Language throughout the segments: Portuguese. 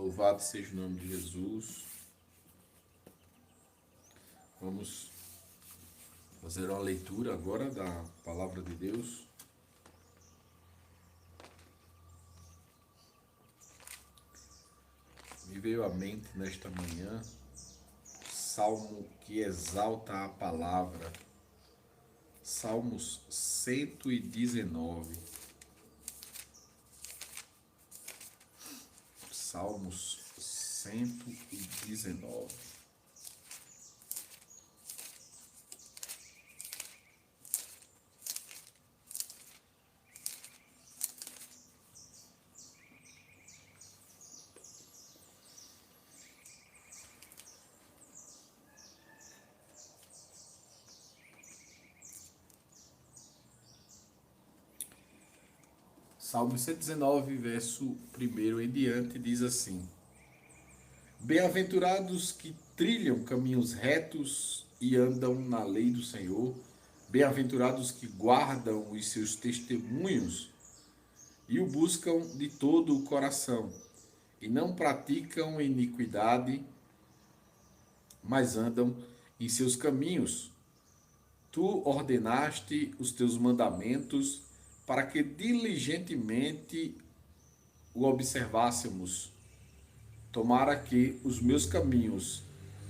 Louvado seja o nome de Jesus. Vamos fazer uma leitura agora da palavra de Deus. Me veio à mente nesta manhã salmo que exalta a palavra. Salmos 119. Salmos 119. Salmo 119, verso 1 em diante, diz assim: Bem-aventurados que trilham caminhos retos e andam na lei do Senhor, bem-aventurados que guardam os seus testemunhos e o buscam de todo o coração, e não praticam iniquidade, mas andam em seus caminhos. Tu ordenaste os teus mandamentos para que diligentemente o observássemos. Tomara que os meus caminhos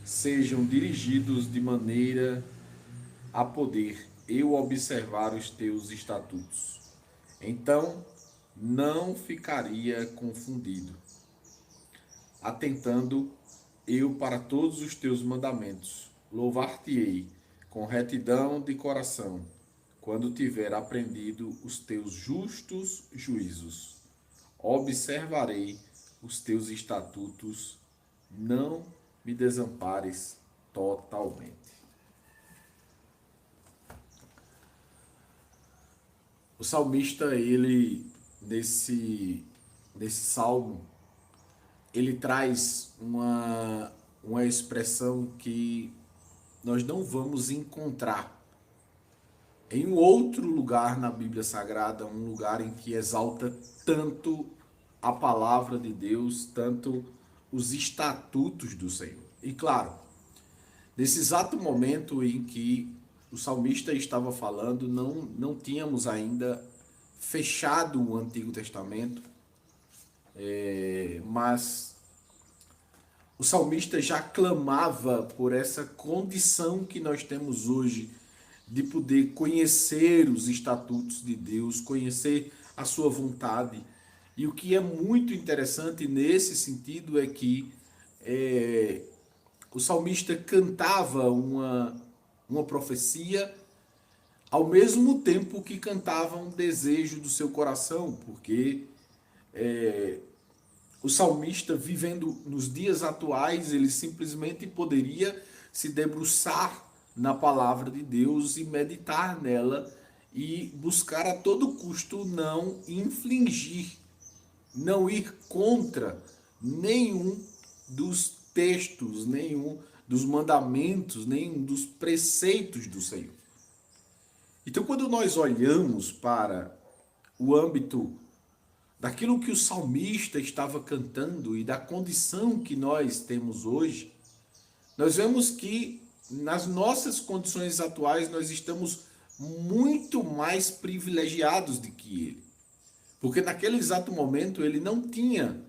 sejam dirigidos de maneira a poder eu observar os teus estatutos. Então não ficaria confundido, atentando eu para todos os teus mandamentos. Louvar-te-ei com retidão de coração, quando tiver aprendido os teus justos juízos. Observarei os teus estatutos, não me desampares totalmente. O salmista, ele, nesse salmo, ele traz uma expressão que nós não vamos encontrar em um outro lugar na Bíblia Sagrada, um lugar em que exalta tanto a palavra de Deus, tanto os estatutos do Senhor. E claro, nesse exato momento em que o salmista estava falando, não tínhamos ainda fechado o Antigo Testamento, mas o salmista já clamava por essa condição que nós temos hoje, de poder conhecer os estatutos de Deus, conhecer a sua vontade. E o que é muito interessante nesse sentido é que o salmista cantava uma profecia ao mesmo tempo que cantava um desejo do seu coração, porque o salmista, vivendo nos dias atuais, ele simplesmente poderia se debruçar na palavra de Deus e meditar nela e buscar a todo custo não infligir, não ir contra nenhum dos textos, nenhum dos mandamentos, nenhum dos preceitos do Senhor. Então, quando nós olhamos para o âmbito daquilo que o salmista estava cantando e da condição que nós temos hoje, nós vemos que nas nossas condições atuais nós estamos muito mais privilegiados do que ele. Porque naquele exato momento ele não tinha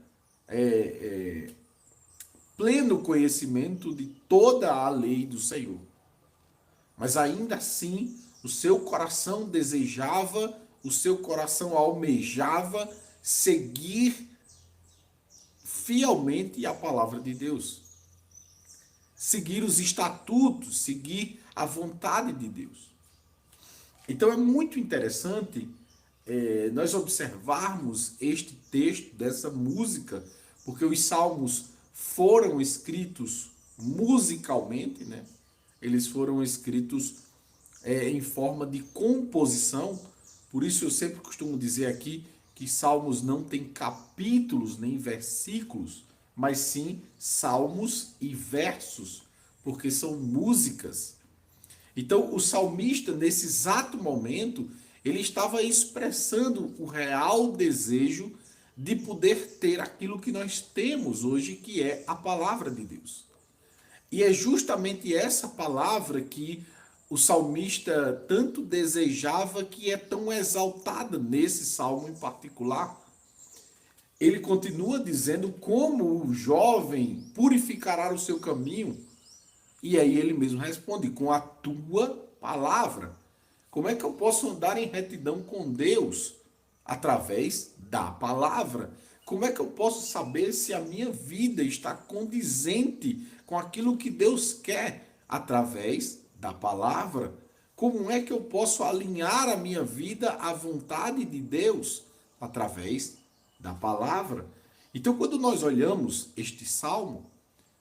pleno conhecimento de toda a lei do Senhor. Mas ainda assim, o seu coração desejava, o seu coração almejava seguir fielmente a palavra de Deus. Seguir os estatutos, seguir a vontade de Deus. Então é muito interessante nós observarmos este texto dessa música, porque os salmos foram escritos musicalmente, né? Eles foram escritos em forma de composição. Por isso eu sempre costumo dizer aqui que salmos não têm capítulos nem versículos, mas sim salmos e versos, porque são músicas. Então o salmista, nesse exato momento, ele estava expressando o real desejo de poder ter aquilo que nós temos hoje, que é a palavra de Deus. E é justamente essa palavra que o salmista tanto desejava, que é tão exaltada nesse salmo em particular. Ele continua dizendo como o jovem purificará o seu caminho. E aí ele mesmo responde, com a tua palavra. Como é que eu posso andar em retidão com Deus? Através da palavra. Como é que eu posso saber se a minha vida está condizente com aquilo que Deus quer? Através da palavra. Como é que eu posso alinhar a minha vida à vontade de Deus? Através da palavra. Então, quando nós olhamos este salmo,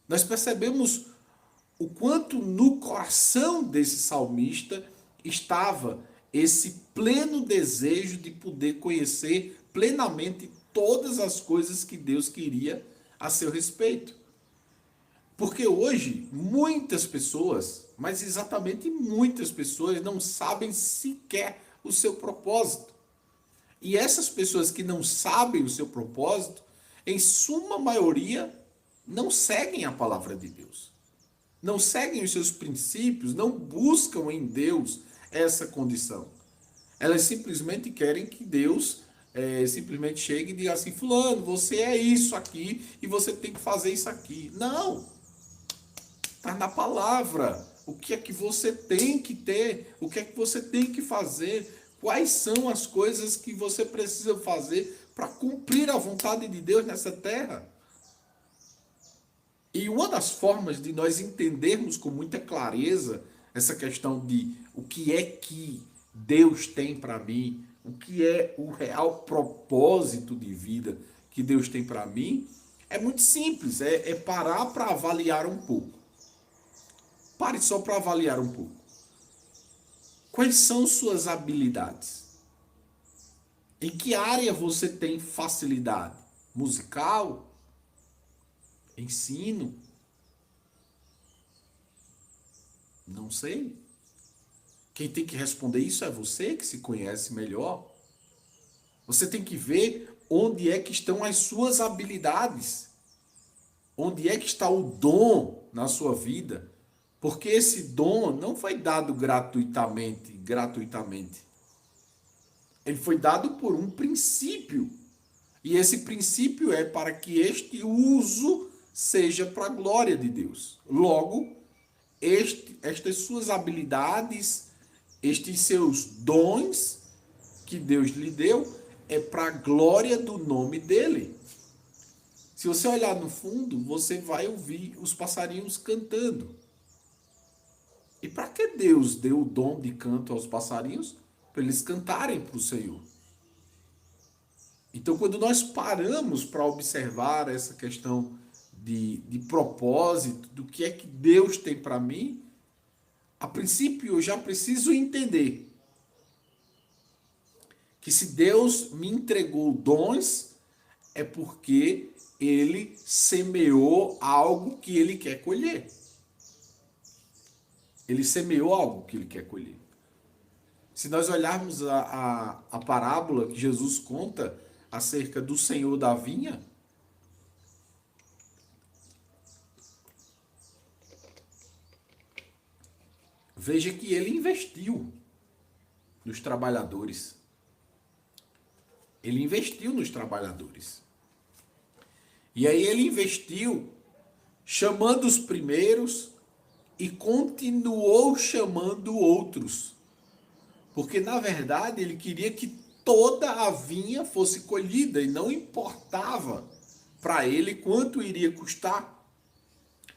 nós percebemos o quanto no coração desse salmista estava esse pleno desejo de poder conhecer plenamente todas as coisas que Deus queria a seu respeito. Porque hoje muitas pessoas, mas exatamente muitas pessoas, não sabem sequer o seu propósito. E essas pessoas que não sabem o seu propósito, em suma maioria, não seguem a palavra de Deus. Não seguem os seus princípios, não buscam em Deus essa condição. Elas simplesmente querem que Deus simplesmente chegue e diga assim, fulano, você é isso aqui e você tem que fazer isso aqui. Não! Está na palavra. O que é que você tem que ter? O que é que você tem que fazer? Quais são as coisas que você precisa fazer para cumprir a vontade de Deus nessa terra? E uma das formas de nós entendermos com muita clareza essa questão de o que é que Deus tem para mim, o que é o real propósito de vida que Deus tem para mim, é muito simples, é parar para avaliar um pouco. Pare só para avaliar um pouco. Quais são suas habilidades? Em que área você tem facilidade? Musical? Ensino? Não sei. Quem tem que responder isso é você, que se conhece melhor. Você tem que ver onde é que estão as suas habilidades. Onde é que está o dom na sua vida. Porque esse dom não foi dado gratuitamente. Ele foi dado por um princípio. E esse princípio é para que este uso seja para a glória de Deus. Logo, estas suas habilidades, estes seus dons que Deus lhe deu, é para a glória do nome dele. Se você olhar no fundo, você vai ouvir os passarinhos cantando. E para que Deus deu o dom de canto aos passarinhos? Para eles cantarem para o Senhor. Então, quando nós paramos para observar essa questão de propósito, do que é que Deus tem para mim, a princípio eu já preciso entender que se Deus me entregou dons, é porque Ele semeou algo que Ele quer colher. Ele semeou algo que Ele quer colher. Se nós olharmos a parábola que Jesus conta acerca do Senhor da vinha, veja que ele investiu nos trabalhadores. Ele investiu nos trabalhadores. E aí ele investiu chamando os primeiros e continuou chamando outros. Porque, na verdade, ele queria que toda a vinha fosse colhida e não importava para ele quanto iria custar.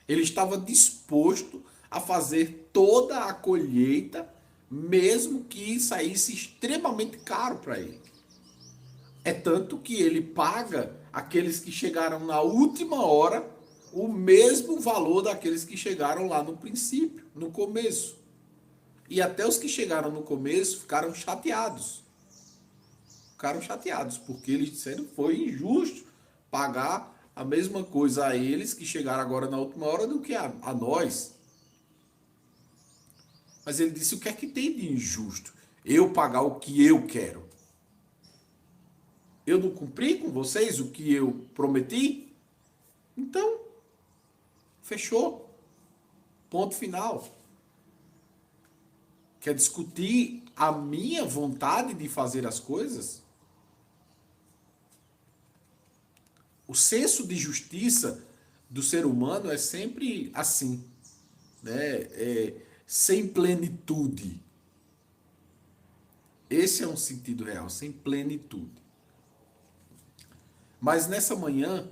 Ele estava disposto a fazer toda a colheita, mesmo que saísse extremamente caro para ele. É tanto que ele paga aqueles que chegaram na última hora o mesmo valor daqueles que chegaram lá no princípio, no começo. E até os que chegaram no começo ficaram chateados. Porque eles disseram que foi injusto pagar a mesma coisa a eles que chegaram agora na última hora do que a nós. Mas ele disse, o que é que tem de injusto? Eu pagar o que eu quero. Eu não cumpri com vocês o que eu prometi? Então, fechou. Ponto final. Quer discutir a minha vontade de fazer as coisas? O senso de justiça do ser humano é sempre assim, né? Sem plenitude. Esse é um sentido real, sem plenitude. Mas nessa manhã,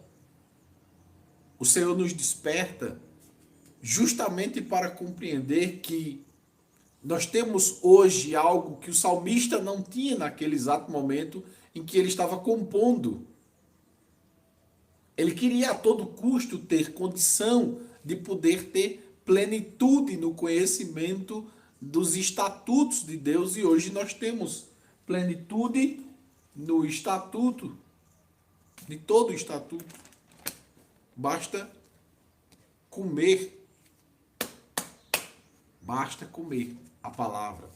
o Senhor nos desperta justamente para compreender que nós temos hoje algo que o salmista não tinha naquele exato momento em que ele estava compondo. Ele queria a todo custo ter condição de poder ter plenitude no conhecimento dos estatutos de Deus, e hoje nós temos plenitude no estatuto, de todo o estatuto. Basta comer, basta comer a palavra.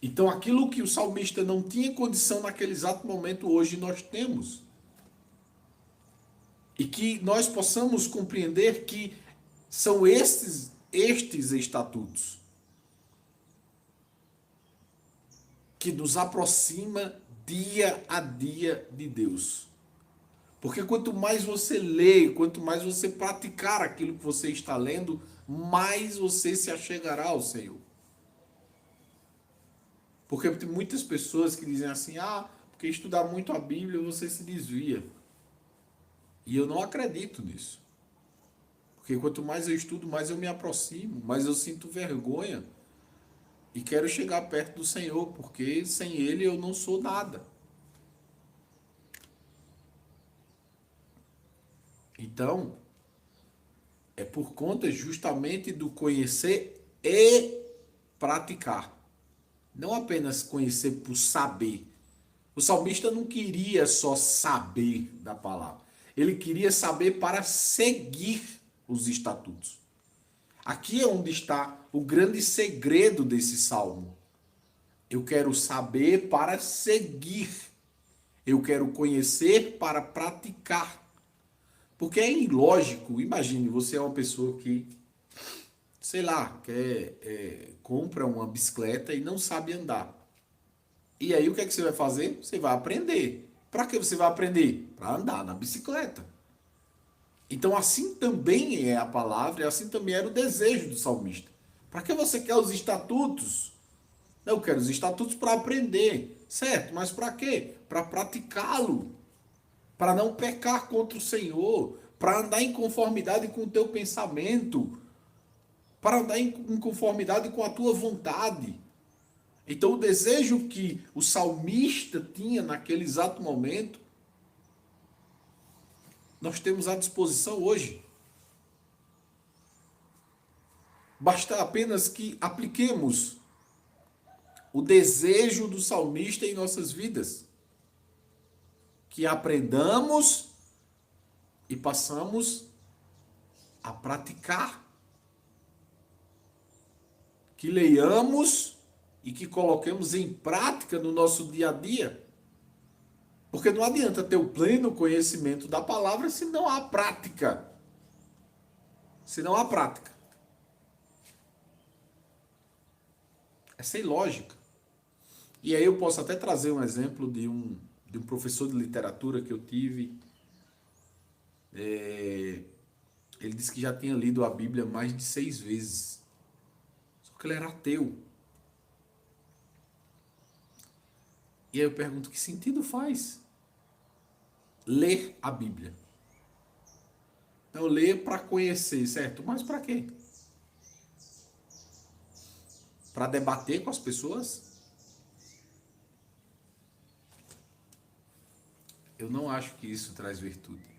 Então aquilo que o salmista não tinha condição naquele exato momento, hoje nós temos. E que nós possamos compreender que são estes estatutos que nos aproxima dia a dia de Deus. Porque quanto mais você lê, quanto mais você praticar aquilo que você está lendo, mais você se achegará ao Senhor. Porque tem muitas pessoas que dizem assim, porque estudar muito a Bíblia você se desvia. E eu não acredito nisso. Porque quanto mais eu estudo, mais eu me aproximo, mais eu sinto vergonha. E quero chegar perto do Senhor, porque sem Ele eu não sou nada. Então, é por conta justamente do conhecer e praticar. Não apenas conhecer por saber. O salmista não queria só saber da palavra. Ele queria saber para seguir os estatutos. Aqui é onde está o grande segredo desse salmo. Eu quero saber para seguir. Eu quero conhecer para praticar. Porque é ilógico. Imagine, você é uma pessoa que, sei lá, compra uma bicicleta e não sabe andar. E aí o que é que você vai fazer? Você vai aprender. Para que você vai aprender? Para andar na bicicleta. Então assim também é a palavra, e assim também era o desejo do salmista. Para que você quer os estatutos? Eu quero os estatutos para aprender, certo? Mas para quê? Para praticá-lo. Para não pecar contra o Senhor. Para andar em conformidade com o teu pensamento. Para andar em conformidade com a tua vontade. Então o desejo que o salmista tinha naquele exato momento, nós temos à disposição hoje. Basta apenas que apliquemos o desejo do salmista em nossas vidas. Que aprendamos e passamos a praticar. Que leiamos e que coloquemos em prática no nosso dia a dia. Porque não adianta ter o pleno conhecimento da palavra se não há prática. Se não há prática. É sem lógica. E aí eu posso até trazer um exemplo de um professor de literatura que eu tive. Ele disse que já tinha lido a Bíblia mais de 6 vezes. Só que ele era ateu. E aí eu pergunto, que sentido faz ler a Bíblia? Então, ler para conhecer, certo? Mas para quê? Para debater com as pessoas? Eu não acho que isso traz virtude.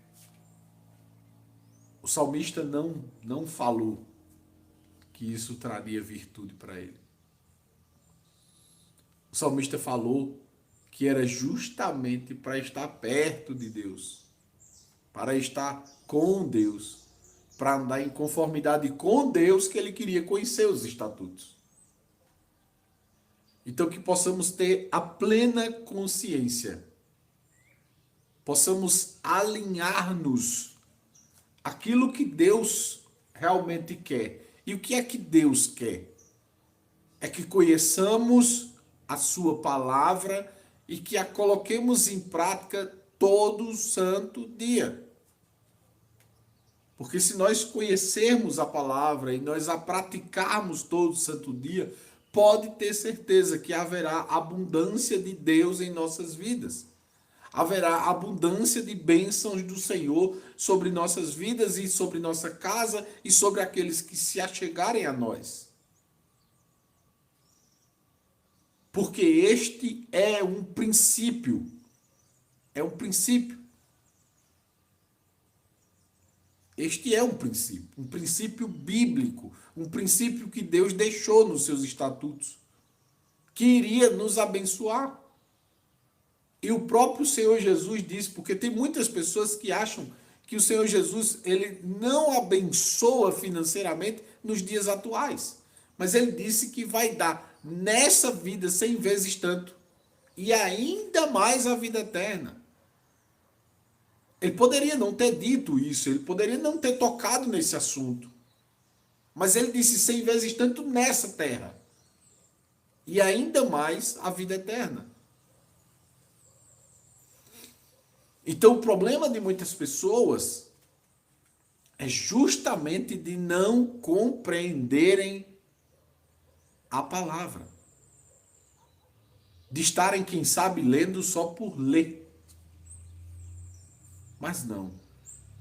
O salmista não falou que isso traria virtude para ele. O salmista falou que era justamente para estar perto de Deus, para estar com Deus, para andar em conformidade com Deus, que ele queria conhecer os estatutos. Então, que possamos ter a plena consciência, possamos alinhar-nos àquilo que Deus realmente quer. E o que é que Deus quer? É que conheçamos a sua palavra e que a coloquemos em prática todo santo dia. Porque se nós conhecermos a palavra e nós a praticarmos todo santo dia, pode ter certeza que haverá abundância de Deus em nossas vidas. Haverá abundância de bênçãos do Senhor sobre nossas vidas e sobre nossa casa e sobre aqueles que se achegarem a nós. Porque este é um princípio. É um princípio. Este é um princípio bíblico, um princípio que Deus deixou nos seus estatutos, que iria nos abençoar. E o próprio Senhor Jesus disse, porque tem muitas pessoas que acham que o Senhor Jesus ele não abençoa financeiramente nos dias atuais, mas ele disse que vai dar nessa vida 100 vezes tanto e ainda mais a vida eterna. Ele poderia não ter dito isso, ele poderia não ter tocado nesse assunto. Mas ele disse 100 vezes tanto nessa terra. E ainda mais a vida eterna. Então o problema de muitas pessoas é justamente de não compreenderem a palavra. De estarem, quem sabe, lendo só por ler. Mas não.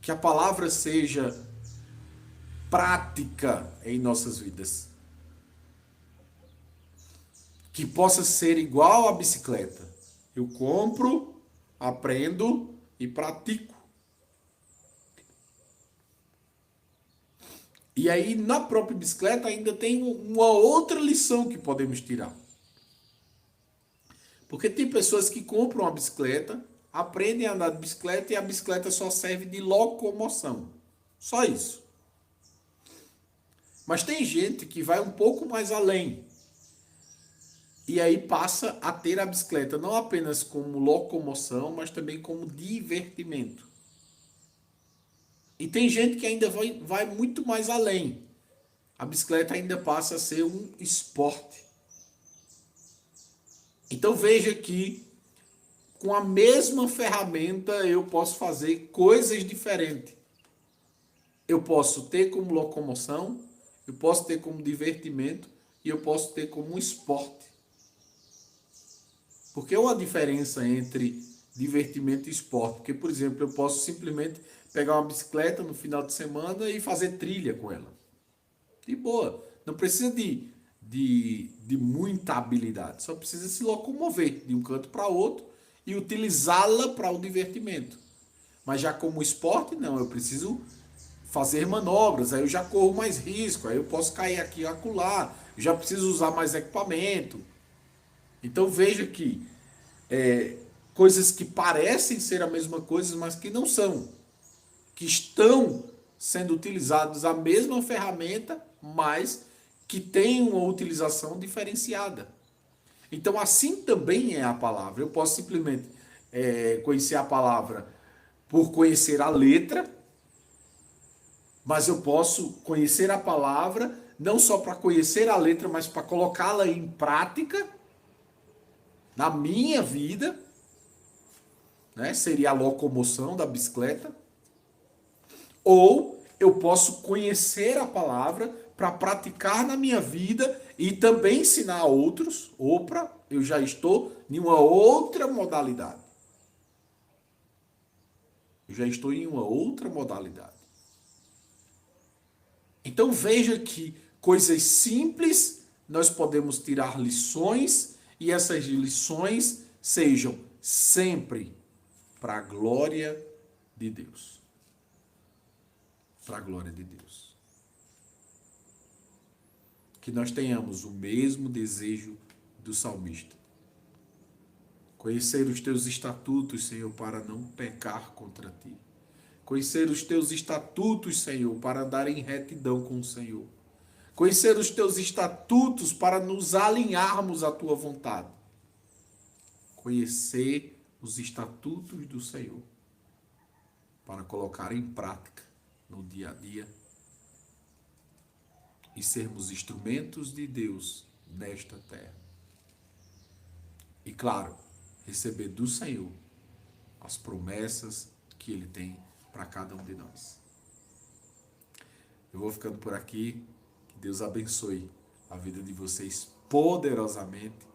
Que a palavra seja prática em nossas vidas. Que possa ser igual à bicicleta. Eu compro, aprendo e pratico. E aí, na própria bicicleta, ainda tem uma outra lição que podemos tirar. Porque tem pessoas que compram uma bicicleta, aprendem a andar de bicicleta e a bicicleta só serve de locomoção. Só isso. Mas tem gente que vai um pouco mais além. E aí passa a ter a bicicleta não apenas como locomoção, mas também como divertimento. E tem gente que ainda vai muito mais além. A bicicleta ainda passa a ser um esporte. Então veja que com a mesma ferramenta eu posso fazer coisas diferentes. Eu posso ter como locomoção, eu posso ter como divertimento e eu posso ter como um esporte. Porque é uma diferença entre divertimento e esporte. Porque, por exemplo, eu posso simplesmente pegar uma bicicleta no final de semana e fazer trilha com ela. De boa. Não precisa de muita habilidade. Só precisa se locomover de um canto para outro e utilizá-la para o divertimento. Mas já como esporte, não. Eu preciso fazer manobras. Aí eu já corro mais risco. Aí eu posso cair aqui e acolá. Eu já preciso usar mais equipamento. Então veja que coisas que parecem ser a mesma coisa, mas que não são. Que estão sendo utilizados a mesma ferramenta, mas que tem uma utilização diferenciada. Então assim também é a palavra. Eu posso simplesmente conhecer a palavra por conhecer a letra, mas eu posso conhecer a palavra não só para conhecer a letra, mas para colocá-la em prática na minha vida, né? Seria a locomoção da bicicleta. Ou eu posso conhecer a palavra para praticar na minha vida e também ensinar a outros. Opa, eu já estou em uma outra modalidade. Eu já estou em uma outra modalidade. Então veja que coisas simples nós podemos tirar lições e essas lições sejam sempre para a glória de Deus. Para a glória de Deus. Que nós tenhamos o mesmo desejo do salmista. Conhecer os teus estatutos, Senhor, para não pecar contra ti. Conhecer os teus estatutos, Senhor, para andar em retidão com o Senhor. Conhecer os teus estatutos para nos alinharmos à tua vontade. Conhecer os estatutos do Senhor para colocar em prática no dia a dia e sermos instrumentos de Deus nesta terra. E claro, receber do Senhor as promessas que Ele tem para cada um de nós. Eu vou ficando por aqui. Que Deus abençoe a vida de vocês poderosamente.